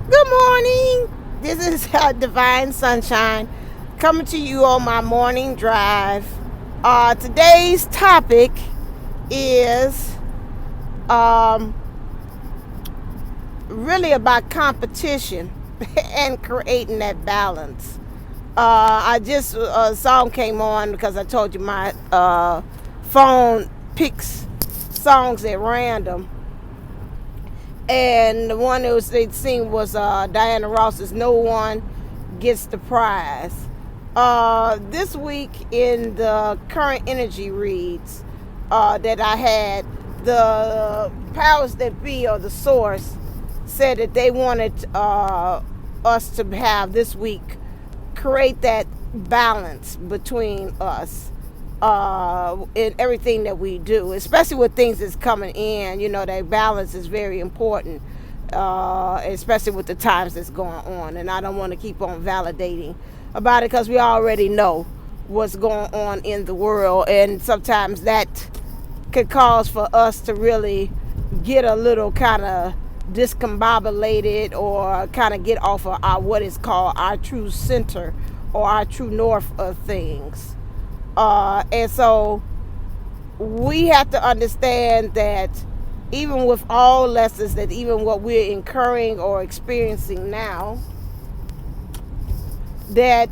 Good morning. This is Divine Sunshine coming to you on my morning drive. Today's topic is um, really about competition and creating that balance. I just a song came on because I told you my phone picks songs at random, and the one that was they sing was Diana Ross's "No One Gets the Prize." This week in the current energy reads that I had, the powers that be or the source said that they wanted us to have this week create that balance between us in everything that we do, especially with things that's coming in. You know, that balance is very important, especially with the times that's going on. And I don't want to keep on validating about it because we already know what's going on in the world. And sometimes that could cause for us to really get a little kind of discombobulated or kind of get off of our what is called our true center or our true north of things. And so we have to understand that even with all lessons, that even what we're incurring or experiencing now, that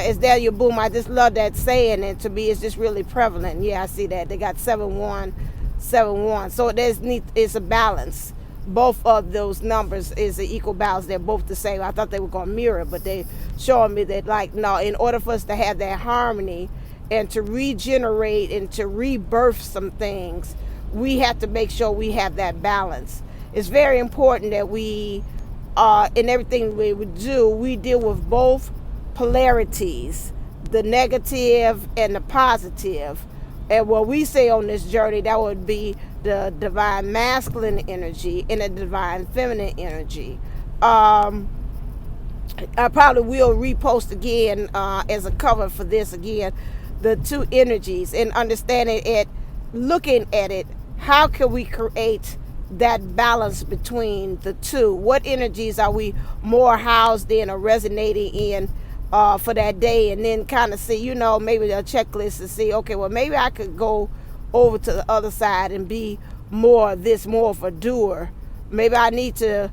is Daniellleboomlle. I just love that saying, and to me it's just really prevalent. Yeah, I see that. They got 7171. So it's a balance. Both of those numbers is an equal balance. They're both the same. I thought they were going to mirror, but they showing me that, like, no, in order for us to have that harmony and to regenerate and to rebirth some things, we have to make sure we have that balance. It's very important that we, in everything we do, we deal with both polarities, the negative and the positive. And what we say on this journey, that would be the divine masculine energy and the divine feminine energy. I probably will repost again as a cover for this again, the two energies, and understanding it, looking at it, how can we create that balance between the two? What energies are we more housed in or resonating in for that day? And then kind of see, maybe a checklist to see, okay, well, maybe I could go over to the other side and be more of a doer. Maybe I need to,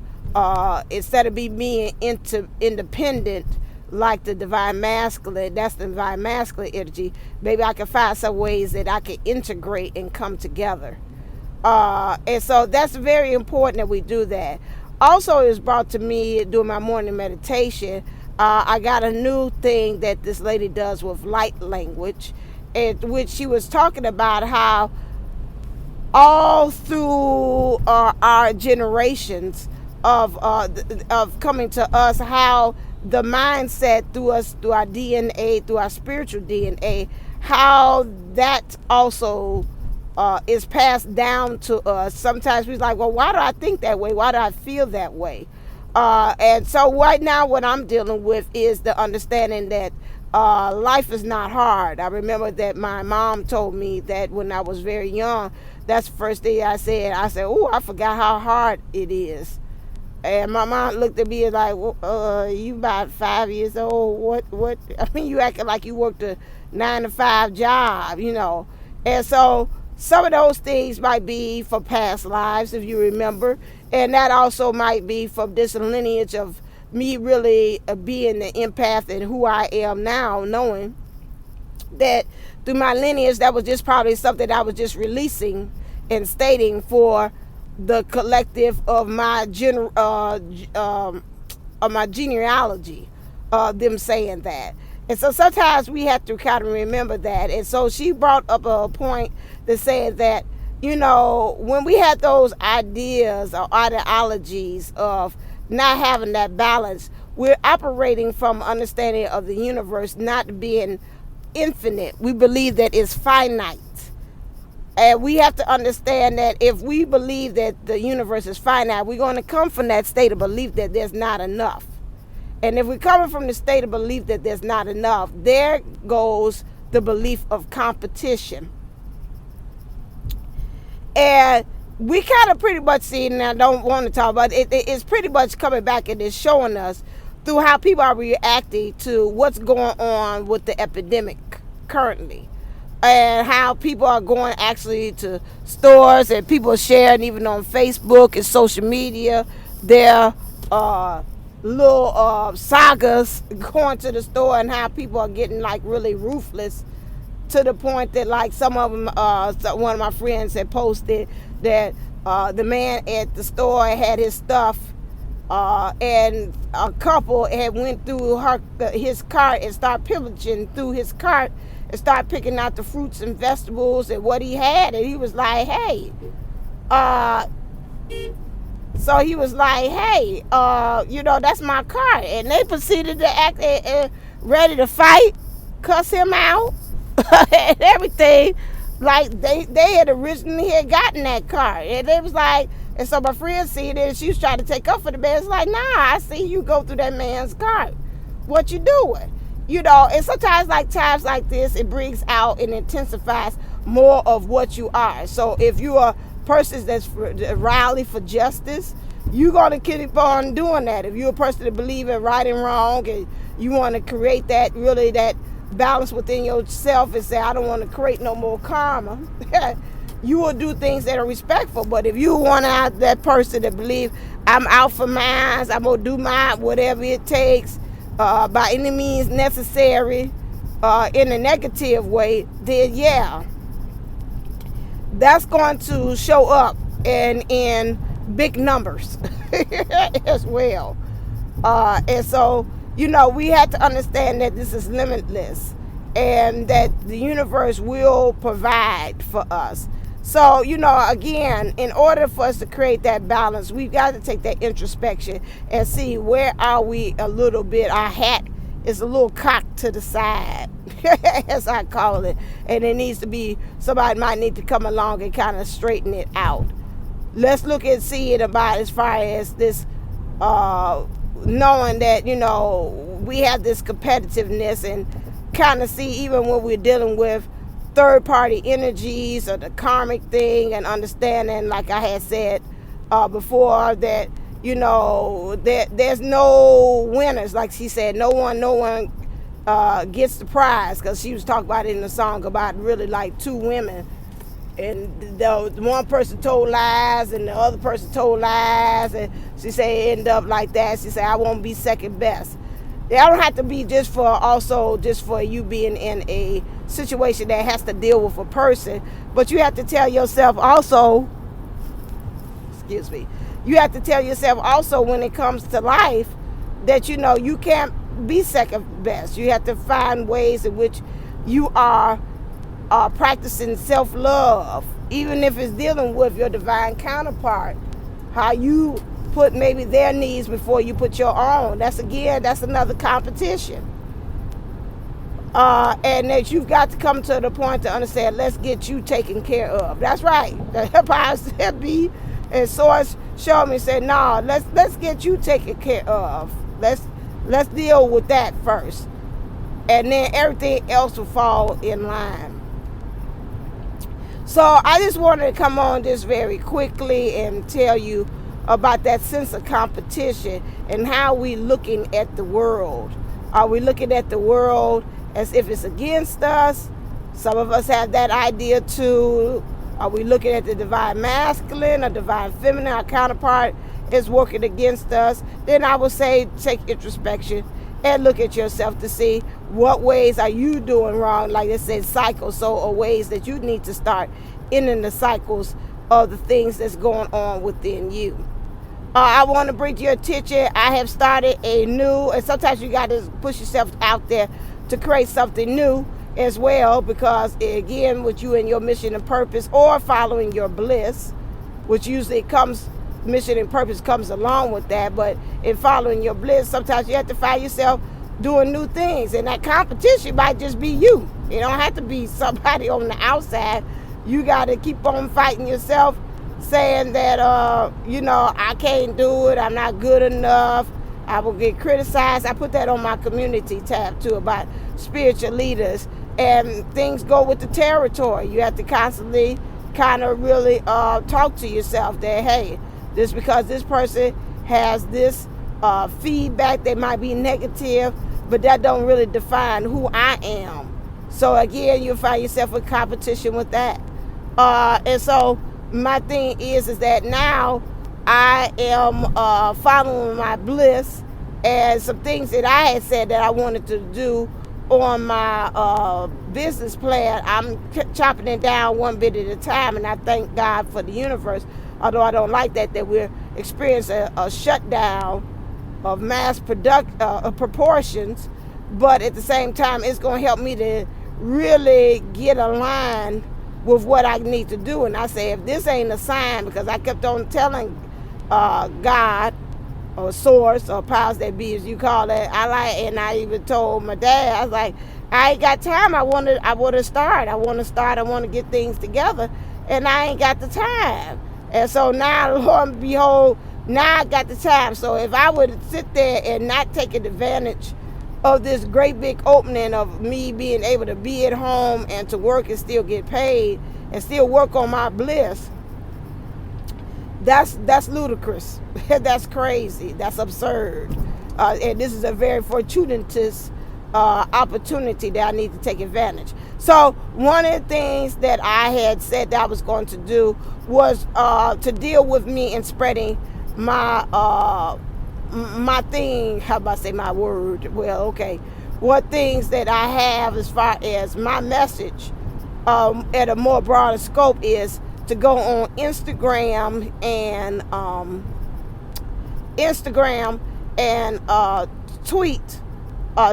instead of being independent, like the divine masculine, that's the divine masculine energy, maybe I can find some ways that I can integrate and come together. And so that's very important that we do that. Also, it was brought to me during my morning meditation. I got a new thing that this lady does with light language, which she was talking about how all through our generations of coming to us, how the mindset through us, through our DNA, through our spiritual DNA, how that also is passed down to us. Sometimes we're like, well, why do I think that way? Why do I feel that way? And so right now what I'm dealing with is the understanding that life is not hard. I remember that my mom told me that when I was very young. That's the first thing I said. I said, oh, I forgot how hard it is. And my mom looked at me like, well, you about 5 years old. What? I mean, you acting like you worked a 9-to-5 job, And so some of those things might be for past lives, if you remember. And that also might be from this lineage of me really being the empath and who I am now, knowing that through my lineage, that was just probably something I was just releasing and stating for the collective of my genealogy, them saying that. And so sometimes we have to kind of remember that. And so she brought up a point that said that, when we had those ideas or ideologies of not having that balance, we're operating from understanding of the universe not being infinite. We believe that it's finite. And we have to understand that if we believe that the universe is finite, we're going to come from that state of belief that there's not enough. And if we're coming from the state of belief that there's not enough, there goes the belief of competition. And we kind of pretty much see it, and I don't want to talk about it. It's pretty much coming back and it's showing us through how people are reacting to what's going on with the epidemic currently, and how people are going actually to stores, and people are sharing even on Facebook and social media their little sagas going to the store, and how people are getting like really ruthless to the point that like some of them, one of my friends had posted that the man at the store had his stuff, and a couple had went through his cart and started pillaging through his cart and started picking out the fruits and vegetables and what he had, and he was like, hey, so he was like, hey, that's my cart, and they proceeded to act ready to fight, cuss him out, and everything, like they had originally had gotten that car, and they was like, and so my friend see it, and she was trying to take up for the man. It's like, nah, I see you go through that man's car. What you doing? And sometimes like times like this, it brings out and intensifies more of what you are. So if you are a person that's rally for justice, you're gonna keep on doing that. If you're a person that believe in right and wrong, and you want to create that balance within yourself and say, I don't want to create no more karma, you will do things that are respectful. But if you want out that person that believe I'm out for mine, I'm gonna do mine, whatever it takes, by any means necessary, in a negative way, then yeah, that's going to show up in big numbers as well. And so, we have to understand that this is limitless, and that the universe will provide for us. So, again, in order for us to create that balance, we've got to take that introspection and see where are we a little bit. Our hat is a little cocked to the side, as I call it. And it needs to be, somebody might need to come along and kind of straighten it out. Let's look and see it about as far as this, knowing that, we have this competitiveness, and kind of see even when we're dealing with third-party energies or the karmic thing, and understanding, like I had said before, that there's no winners. Like she said, no one gets the prize, because she was talking about it in the song about really like two women, and the one person told lies and the other person told lies, and she said it ended up like that. She said, I won't be second best. I don't have to be just for you being in a situation that has to deal with a person, but you have to tell yourself also, you have to tell yourself also when it comes to life that you can't be second best. You have to find ways in which you are practicing self-love, even if it's dealing with your divine counterpart, how you put maybe their needs before you put your own. That's another competition. And that you've got to come to the point to understand, let's get you taken care of. That's right. The powers that be and Source showed me, said, no, let's get you taken care of. Let's deal with that first, and then everything else will fall in line. So I just wanted to come on this very quickly and tell you about that sense of competition and how we looking at the world. Are we looking at the world as if it's against us? Some of us have that idea too. Are we looking at the divine masculine or divine feminine, our counterpart is working against us? Then I would say take introspection and look at yourself to see what ways are you doing wrong, like it says cycles, so or ways that you need to start ending the cycles of the things that's going on within you. I want to bring to your attention, I have started a new, and sometimes you got to push yourself out there to create something new as well, because again, with you and your mission and purpose, or following your bliss, which usually mission and purpose comes along with that, but in following your bliss, sometimes you have to find yourself doing new things, and that competition might just be you. It don't have to be somebody on the outside. You got to keep on fighting yourself, saying that, I can't do it, I'm not good enough, I will get criticized. I put that on my community tab too, about spiritual leaders, and things go with the territory. You have to constantly kind of really talk to yourself that, hey, just because this person has this feedback that might be negative, but that don't really define who I am. So again, you'll find yourself in competition with that. And so my thing is that now I am following my bliss, and some things that I had said that I wanted to do on my business plan, I'm chopping it down one bit at a time, and I thank God for the universe, although I don't like that we're experiencing a shutdown of mass proportions, but at the same time, it's going to help me to really get aligned with what I need to do. And I say, if this ain't a sign, because I kept on telling God, or source, or powers that be, as you call it, and I even told my dad, I was like, I ain't got time. I want to start. I want to get things together, and I ain't got the time. And so now, lo and behold, now I got the time. So if I would sit there and not take advantage of this great big opening of me being able to be at home and to work and still get paid and still work on my bliss, that's ludicrous. That's crazy. That's absurd. And this is a very fortuitous opportunity that I need to take advantage. So one of the things that I had said that I was going to do was to deal with me and spreading my my thing. How about I say my word? Well, okay. What things that I have as far as my message at a more broader scope is to go on Instagram and tweet.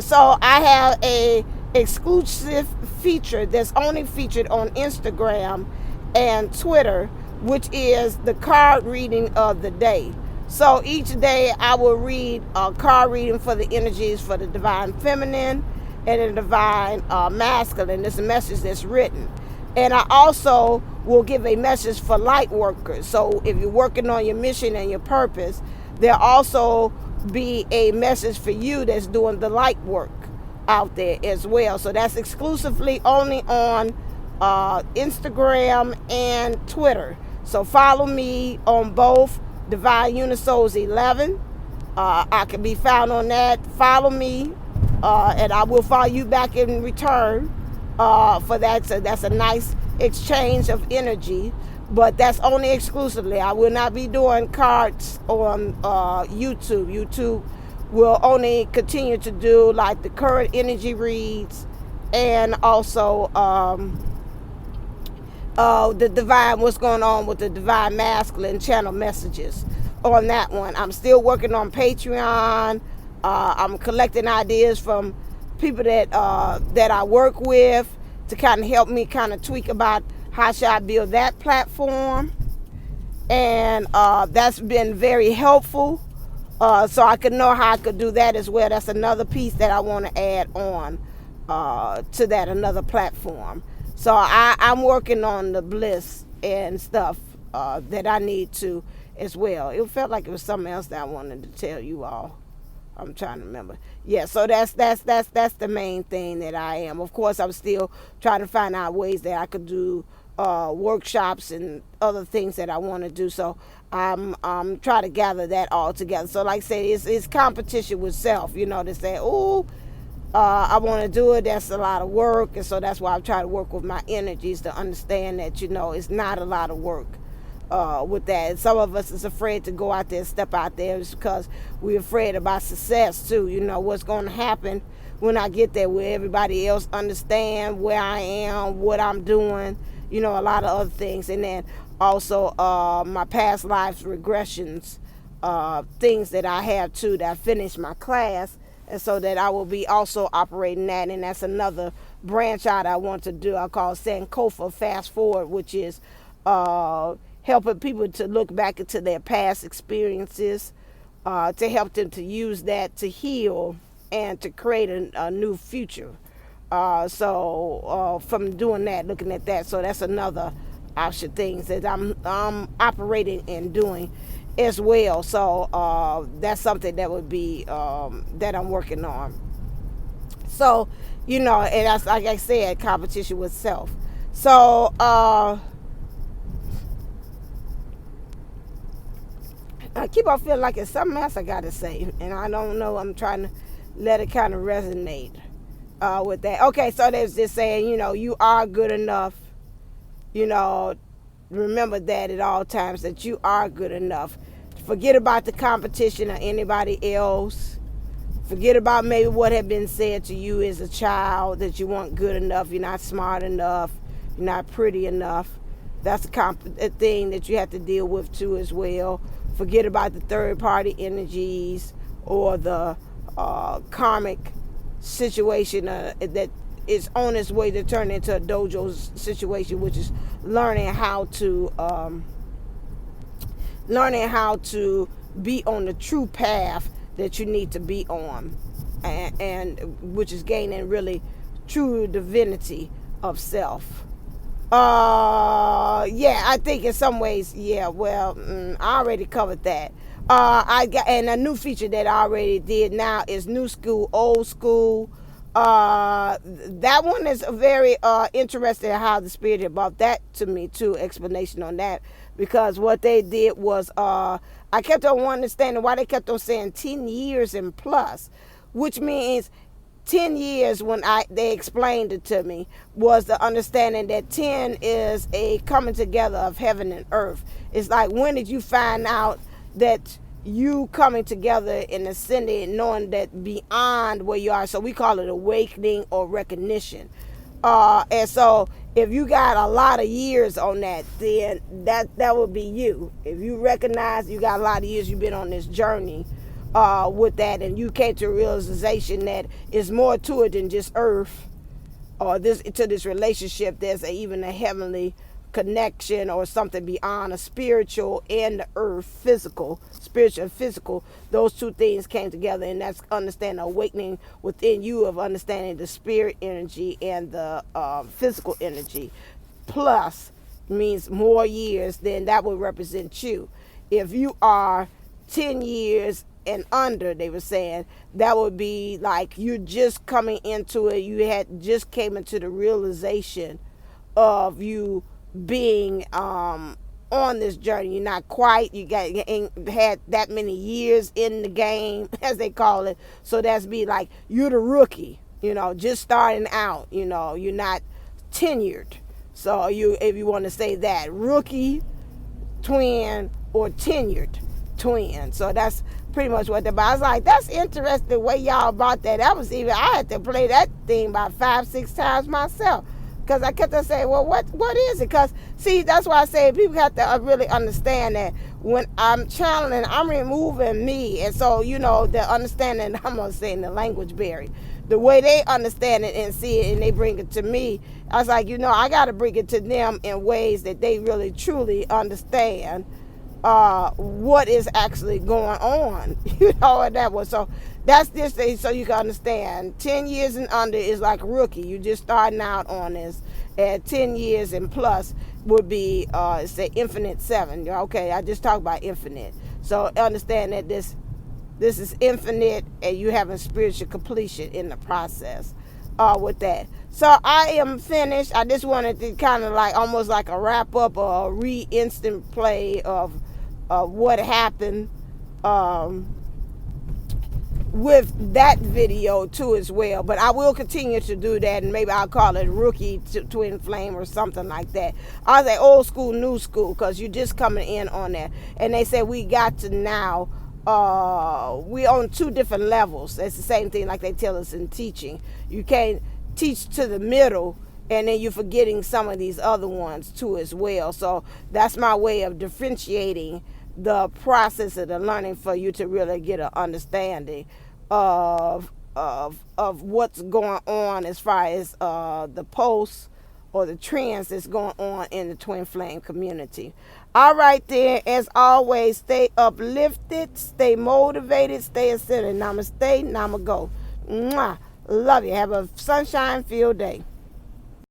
So I have a exclusive feature that's only featured on Instagram and Twitter, which is the card reading of the day. So each day I will read a card reading for the energies for the divine feminine and the divine masculine. It's a message that's written. And I also will give a message for light workers. So if you're working on your mission and your purpose, there'll also be a message for you that's doing the light work out there as well. So that's exclusively only on Instagram and Twitter. So follow me on both, Divine Unisouls 11. I can be found on that. Follow me, and I will follow you back in return for that. So that's a nice exchange of energy, but that's only exclusively. I will not be doing cards on YouTube. YouTube will only continue to do like the current energy reads, and also the divine, what's going on with the divine masculine channel messages on that one. I'm still working on Patreon. I'm collecting ideas from people that I work with to kind of help me kind of tweak about how should I build that platform. And that's been very helpful. So I could know how I could do that as well. That's another piece that I want to add on to that, another platform. So I'm working on the bliss and stuff that I need to as well. It felt like it was something else that I wanted to tell you all. I'm trying to remember. Yeah, so that's the main thing that I am. Of course, I'm still trying to find out ways that I could do workshops and other things that I want to do. So I'm trying to gather that all together. So like I said, it's competition with self, to say, oh, I want to do it. That's a lot of work. And so that's why I'm trying to work with my energies to understand that, it's not a lot of work with that. And some of us is afraid to go out there and step out there just because we're afraid about success too. What's going to happen when I get there, where everybody else understand where I am, what I'm doing, a lot of other things. And then also my past lives regressions, things that I have too, that I finished my class. And so that I will be also operating that. And that's another branch out I want to do. I call Sankofa Fast Forward, which is helping people to look back into their past experiences, to help them to use that to heal and to create a new future. So from doing that, looking at that, so that's another option, things that I'm operating and doing as well. So that's something that would be that I'm working on. So and that's, like I said, competition with self. So I keep on feeling like it's something else I got to say, and I don't know. I'm trying to let it kind of resonate with that. Okay, so there's this saying, you are good enough. Remember that at all times, that you are good enough. Forget about the competition or anybody else. Forget about maybe what had been said to you as a child, that you weren't good enough, you're not smart enough, you're not pretty enough. That's a thing that you have to deal with too as well. Forget about the third-party energies or the karmic situation that is on its way to turn into a dojo situation, which is learning how to be on the true path that you need to be on, and which is gaining really true divinity of self. I think in some ways, I already covered that. I got, and a new feature that I already did now is new school, old school. That one is very interesting how the spirit brought that to me too, explanation on that, because what they did was I kept on understanding why they kept on saying 10 years and plus, which means 10 years, when they explained it to me, was the understanding that 10 is a coming together of heaven and earth. It's like, when did you find out that you coming together and ascending, knowing that beyond where you are? So we call it awakening or recognition. And so if you got a lot of years on that, then that would be you. If you recognize you got a lot of years, you've been on this journey with that, and you came to a realization that it's more to it than just earth, or this relationship. There's even a heavenly connection or something beyond a spiritual and the earth physical. Spiritual and physical, those two things came together, and that's understanding awakening within you of understanding the spirit energy and the physical energy. Plus means more years, then that would represent you. If you are 10 years and under, they were saying, that would be like you just coming into it. You had just came into the realization of you being on this journey. You're not quite, you ain't had that many years in the game, as they call it. So that's be like you're the rookie, just starting out. You're not tenured. So if you want to say that, rookie twin or tenured twin. So that's pretty much what I was like, that's interesting the way y'all brought that. I had to play that thing about 5-6 times myself, because I kept on saying, well, what is it? Because, see, that's why I say people have to really understand that when I'm channeling, I'm removing me. And so, the understanding, I'm going to say in the language barrier, the way they understand it and see it and they bring it to me, I was like, I got to bring it to them in ways that they really, truly understand what is actually going on, and that was, so that's this thing, so you can understand. 10 years and under is like rookie, you just starting out on this, and 10 years and plus would be say infinite 7. Okay, I just talked about infinite, so understand that this is infinite, and you having spiritual completion in the process with that. So I am finished. I just wanted to kind of like almost like a wrap up or a instant play of what happened with that video too as well. But I will continue to do that, and maybe I'll call it rookie twin flame or something like that. I'll say old school, new school, because you're just coming in on that. And they said we got to now, we on 2 different levels. It's the same thing like they tell us in teaching. You can't teach to the middle, and then you're forgetting some of these other ones too as well. So that's my way of differentiating the process of the learning for you to really get an understanding of what's going on as far as the posts or the trends that's going on in the twin flame community. All right then, as always, stay uplifted, stay motivated, stay ascended. Namaste, namago. Mwah. Love you. Have a sunshine-filled day.